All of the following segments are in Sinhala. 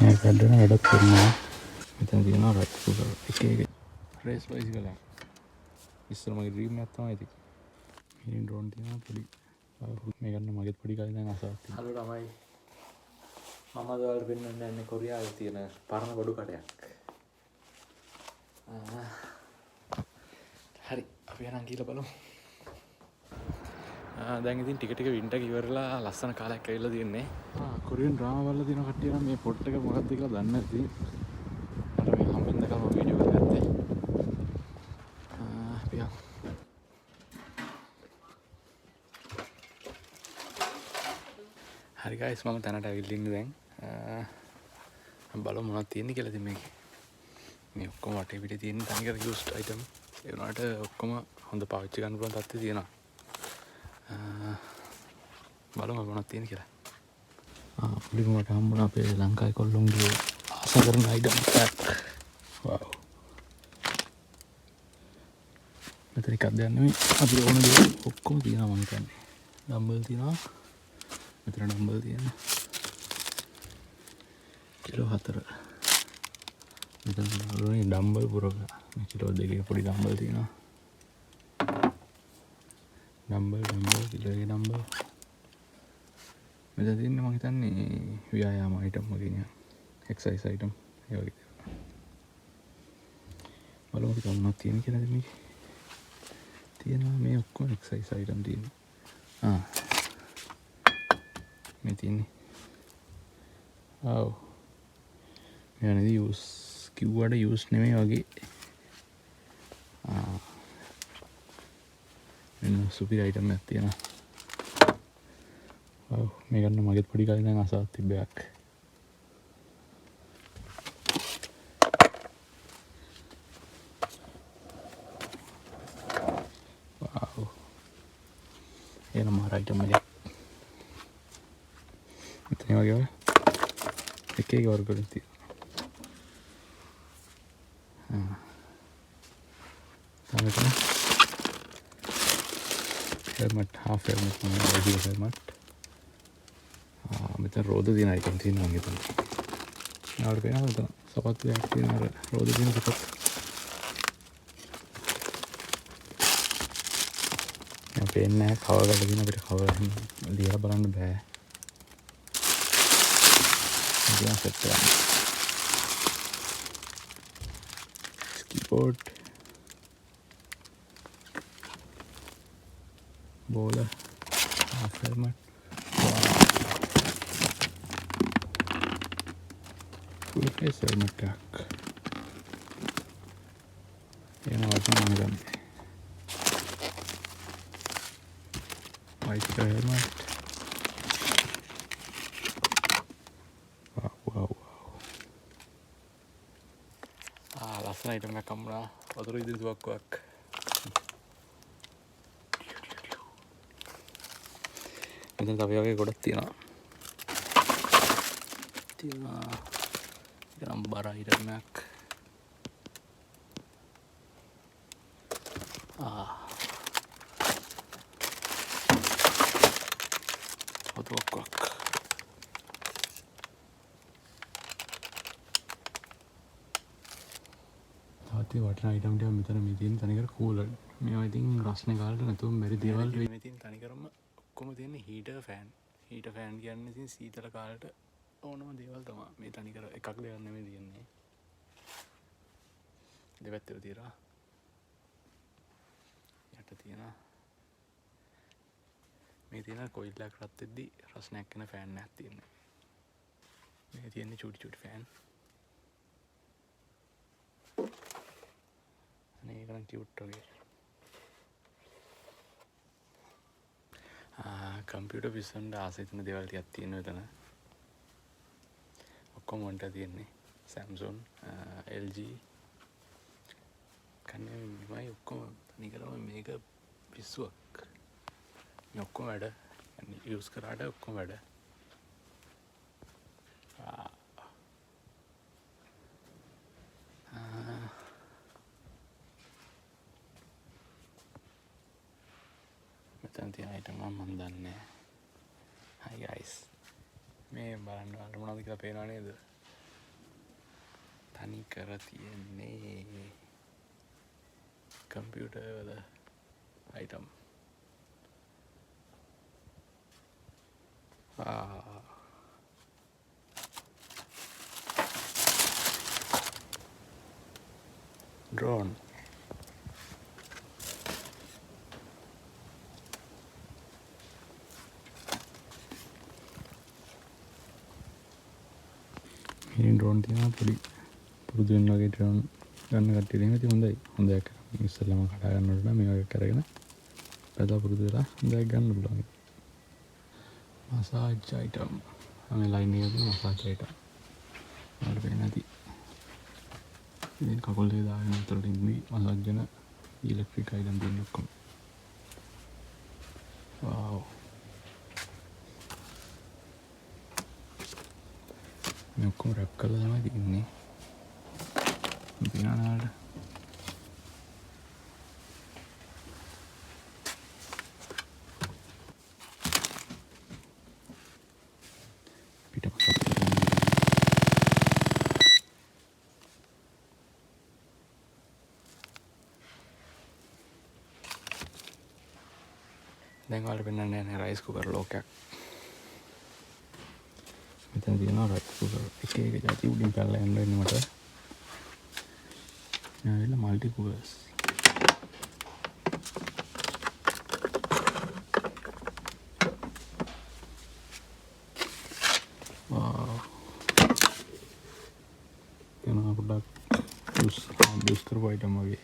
මේ කඩන වැඩක් කරනවා. මෙතන තියෙනවා රයිස් කුකර් එක රේස් බයිසිකලයක්. ඉස්සර මගේ ඩ්‍රීම් එකක් තමයි ඉතින්. මේ ඩ්‍රෝන් තියෙනවා පොඩි. මේ ගන්න මගෙත් පොඩි කාලේ දැන් ආසාවක් තියෙනවා. හලෝ ළමයි. මම අද ඔයාලට පෙන්වන්න යන්නේ කොරියාවේ තියෙන පරණ බඩු කඩයක්. හරි අපි යනම් ගිහලා බලමු. දැන් ඉතින් ටික ටික වින්ටර් ඉවරලා ලස්සන කාලයක් ඇවිල්ලා තියෙන්නේ. කොරියන් ඩ්‍රාමා බලලා තියෙන කට්ටිය නම් මේ පොට් එක මොකක්ද කියලා දන්නේ නැති. මට මේ හම්බෙන්න කම වීඩියෝ එකක් ගත්තේ. පියා. හරි guys මම තැනට ඇවිල්ලා ඉන්නේ දැන්. බලමු මොනවද තියෙන්නේ කියලා. ඉතින් මේ ඔක්කොම වටේ පිටේ තියෙන තනිකර used item. ඒ වුණාට ඔක්කොම හොඳ පාවිච්චි කරන්න පුළුවන් තත්ත්වයේ තියෙනවා. බලමු මොනවද තියෙන්නේ කියලා. පුලිම මට හම්බුණා අපේ ලංකාවේ කොල්ලොන්ගේ ආස කරන item එකක්. wow. මෙතන එකක් දෙයක් නෙමෙයි අපි ඕන දේ ඔක්කොම තියෙනවා මම හිතන්නේ. ඩම්බල් තියෙනවා. මෙතන ඩම්බල් තියෙනවා. කිලෝ 4. මෙතන තියෙනවා ඩම්බල් පුරක. මේ කිලෝ 2 පොඩි ඩම්බල් තියෙනවා. ඩම්බල් කිලෝ 1 ඩම්බල්. මෙතන තියෙන්නේ මම හිතන්නේ ව්‍යායාම item වගේ නේ. exercise item ඒ වගේ. බලමු අපි මොනවද තියෙන්නේ කියලා මේකේ. තියෙනවා මේ ඔක්කොම exercise item තියෙනවා. මේ තියෙන්නේ. මේ නේද use කිව්වට use නෙමෙයි වගේ. මෙන්න සුපිරි item එකක් තියෙනවා. මේ ගන්න මගෙත් පොඩි කාලේ ඉඳන් ආසාවක් තිබ්බයක්. එනම item එකක්. මෙතන වගේ එක එක වර්ග වලින් තියෙනවා. තමයි helmet half helmet regular helmet. මෙතන රෝද දින item තියෙනවා මගේ තමයි. නාවල පේනවා මෙතන සපත්තුයක් තියෙනවා රෝද දින සපත්තු. මම පේන්නේ නැහැ කවර් වල දින අපිට කවර් ලියලා බලන්න බෑ. ඉතින් සෙට් කරන්න. keyboard bowler half helmet. full face helmet එකක්. එනවා තමයි ගන්න. white helmet. wow. ලස්සන item එකක් හම්බුණා. වතුර ඉදිරි තුවක්කුවක්. මෙතන තව වගේ ගොඩක් තියෙනවා. ගම් බර item එකක්. තුවක්කුවක්. තාත්තේ වටින item ටික මෙතන මේ තියෙන තනිකර කූලර්. මේවා ඉතින් රස්නේ කාලේ නැතුව බැරි දේවල් මේ තියෙන තනිකරම ඔක්කොම තියෙන හීටර් ෆෑන්. හීටර් ෆෑන් කියන්නේ ඉතින් සීතල කාලේට ඕනම දේවල් තමයි. මේ තනිකර එකක් දෙකක් නෙමෙයි තියෙන්නේ. දෙපැත්තට තියලා. යට තියෙනවා. මේ තියෙන කොයිලක් රත් වෙද්දි රස්නයක් වෙන ෆෑන් එකක් තියෙනවා. මේ තියෙන්නේ චූටි ෆෑන්. අනේ ඒක නම් කියුට් වගේ. කම්පියුටර් පිස්සන්ට ආසයි තියෙන දේවල් ටිකක් තියෙනවා එතන. ඔක්කොම වන්ට තියෙන්නේ Samsung, LG කන්නේ මේ ඔක්කොම තනිකරම මේක පිස්සුවක්. මේ ඔක්කොම වැඩ යූස් කරාට ඔක්කොම වැඩ. මෙතන තියෙන item මම දන්නේ නැහැ. Hi guys. මේ බලන්න මොනවද කියලා පේනව නේද? තනි කර තියෙන්නේ කම්පියුටර් වල අයිටම්. ඩ්‍රෝන් ඩ්‍රෝන් තියෙනවා පොඩි පුරුදු වෙන වගේ ඩ්‍රෝන් ගන්න කට්ටියට එහෙම ඉතින් හොඳයි ඉස්සෙල්ලාම කඩා ගන්නකොට නම් මේ වගේ කරගෙන පැදලා පුරුදු වෙලා හොඳයි ගන්න පුළුවන්. මසාජ් අයිටම් මේ ලයින් එකේ මසාජ් අයිටම් වල වෙන්නේ නැති ඉතින් කකුල් දෙක දාගෙන උඩට ඉන්නේ මසාජ් කරන ඉලෙක්ට්‍රික් අයිටම් දෙන්න ඔක්කොම. වව් මේ ඔක්කොම රැප් කරලා තමයි තියන්නේ. පිනානාට පිටපත් දැන් ඔයාලට පෙන්නන්න යන්නේ රයිස් කුකර් ලෝකයක්. මෙතන තියෙනවා රයිස් කුකර් එක જાති උඩින් පැනලා යන්න වෙන්නේ මට. Now multi-course. Wow. Can I put that booster item away?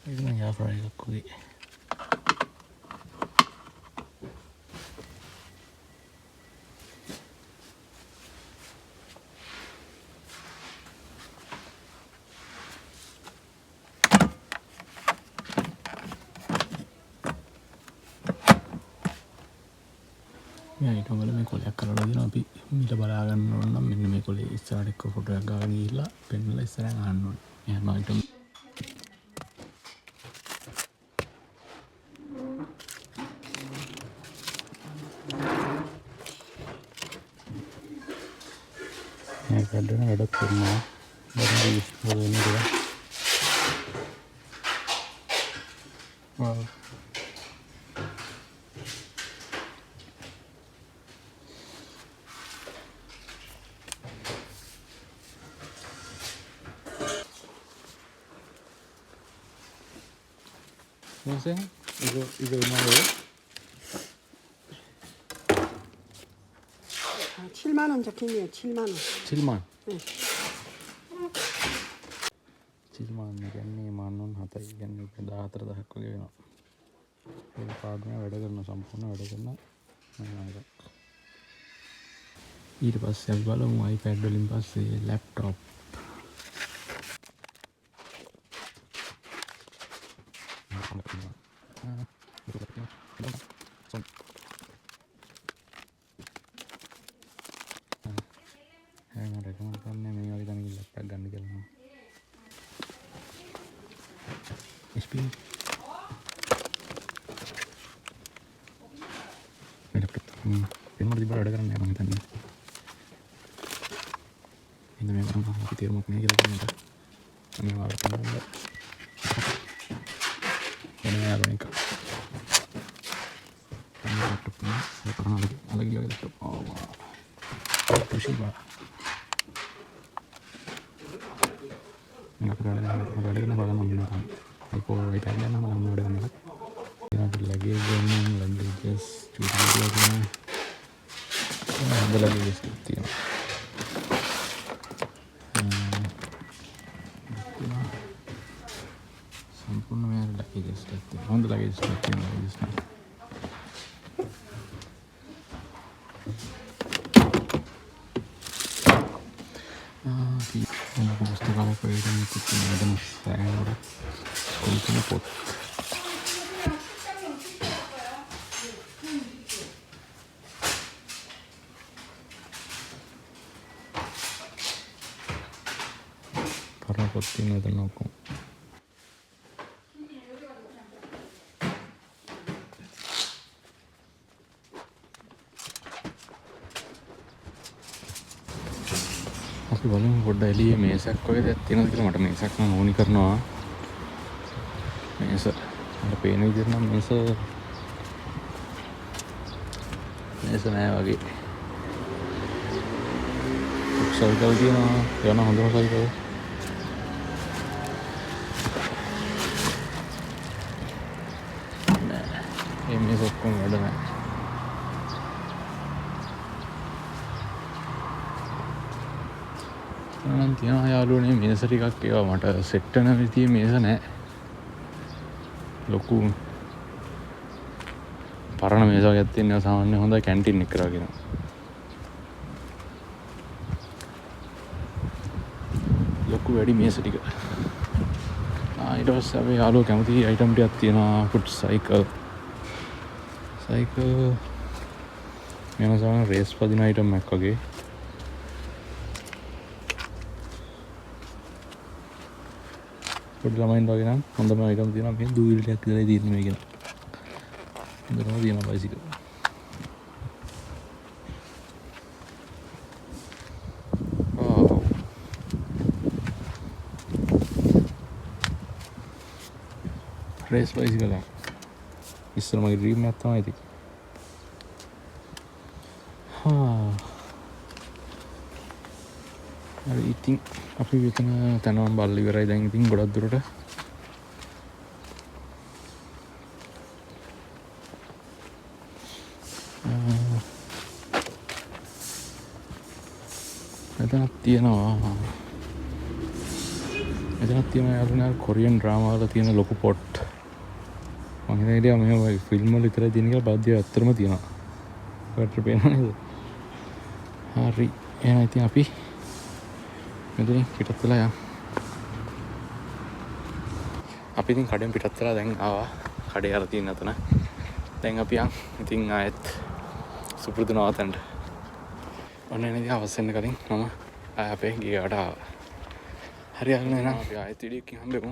Ini ya fry aku. Ya itu malah මේ කොලයක් කරලා දෙනවා අපි මිල බලා ගන්න ඕන නම් මෙන්න මේ කොලේ ඉස්සරහට එක්ක ෆොටෝ එකක් ගාගෙන ගිහිල්ලා පෙන්නලා ඉස්සරහන් අහන්න ඕනේ. එහෙනම් අයිටම් මේ කඩන වැඩක් කරනවා. බඩේ ඉස්සරහින් ඉඳලා. wow Nggak 이거 얼마예요? 7만 원 적혀있네요. 7만 원. 7만. 네. 7만 කියන්නේ මාන්නොන් 7යි කියන්නේ 14000ක් වගේ වෙනවා. ඒක පාඩුවේ වැඩ කරන සම්පූර්ණ වැඩ කරන එකක්. ඊට පස්සේ අපි බලමු iPad වලින් පස්සේ laptop. Ini mau dibawa ada kan memang tadi. Ini memang aku tiru mau punya kita punya. Kami mau apa enggak? Ini apa nih kak? Kami laptop punya. Saya pernah lagi laptop. Oh wow. Toshiba. Enggak ada kan apa namanya? Aku iPad-nya nama udah kan ya. Ada lagi gaming, lagi just cuma dia. Ada lagi guys gitu ya. Sempurna ada lagi guys gitu. Ada lagi guys gitu. Aku mesti kalau kayak ini itu ada saya udah kuliah pot. කරන පොත් තියෙන මෙතන ඔක්කොම. අපි බලමු පොඩ්ඩක් එළියේ මේසක් වගේ දෙයක් තියෙනවද කියලා. මට මේසක් නම් ඕනි කරනවා. මේස මට පේන විදිහට නම් මේස නෑ වගේ. සයිකල් තියෙනවා. යන හොඳම සයිකල්. නෑ. මේස ඔක්කොම වැඩ නෑ. නම් තියෙනවා යාළුවනේ මේස ටිකක්. ඒවා මට සෙට් වෙන විදිහේ මේස නෑ. ලොකු පරණ මේස වගේක් තියෙනවා. සාමාන්‍ය හොඳ කැන්ටින් එක කරගෙන. ලොකු වැඩි මේස ටික. ඊට පස්සේ අපි යාළුවෝ කැමති අයිටම් ටිකක් තියෙනවා. Foot cycle. මෙන්න සාමාන්‍ය රේස් පදින අයිටම් එකක් වගේ. පොඩි ළමයින්ට වගේ නම් හොඳම අයිටම් තියෙනවා. මේ දූවිලි ටිකක් විතරයි තියෙන්නේ මේකේ. හොඳටම තියෙනවා බයිසිකල්. රේස් බයිසිකල් එක. ඉස්සර මගේ ඩ්‍රීම් එකක් තමයි ඉතින්. හරි ඉතින් අපි විතන තනවම් බල්ල ඉවරයි දැන් ඉතින් ගොඩක් දුරට. මෙතනක් තියෙනවා යාළුවනේ කොරියන් ඩ්‍රාමා වල තියෙන ලොකු පොට්. මම හිතුවා මෙහෙම ෆිල්ම් වල විතරයි තියෙන කියලා බද්දිය ඇත්තටම තියෙනවා. ඔයාලට පේනවද නේද? හරි එහෙනම් ඉතින් අපි මෙතනින් පිටත් වෙලා යමු. අපි ඉතින් කඩෙන් පිටත් වෙලා දැන් ආවා. කඩේ අර තියෙන අතන. දැන් අපි යන් ඉතින් ආයෙත් සුපුරුදු නවතන්න. ඔන්න එන ඉතින් අවස් වෙන්න කලින් මම අපේ ගියාට ආවා. හරි අහන්න එහෙනම් අපි ආයෙත් වීඩියෝ එකකින් හම්බෙමු.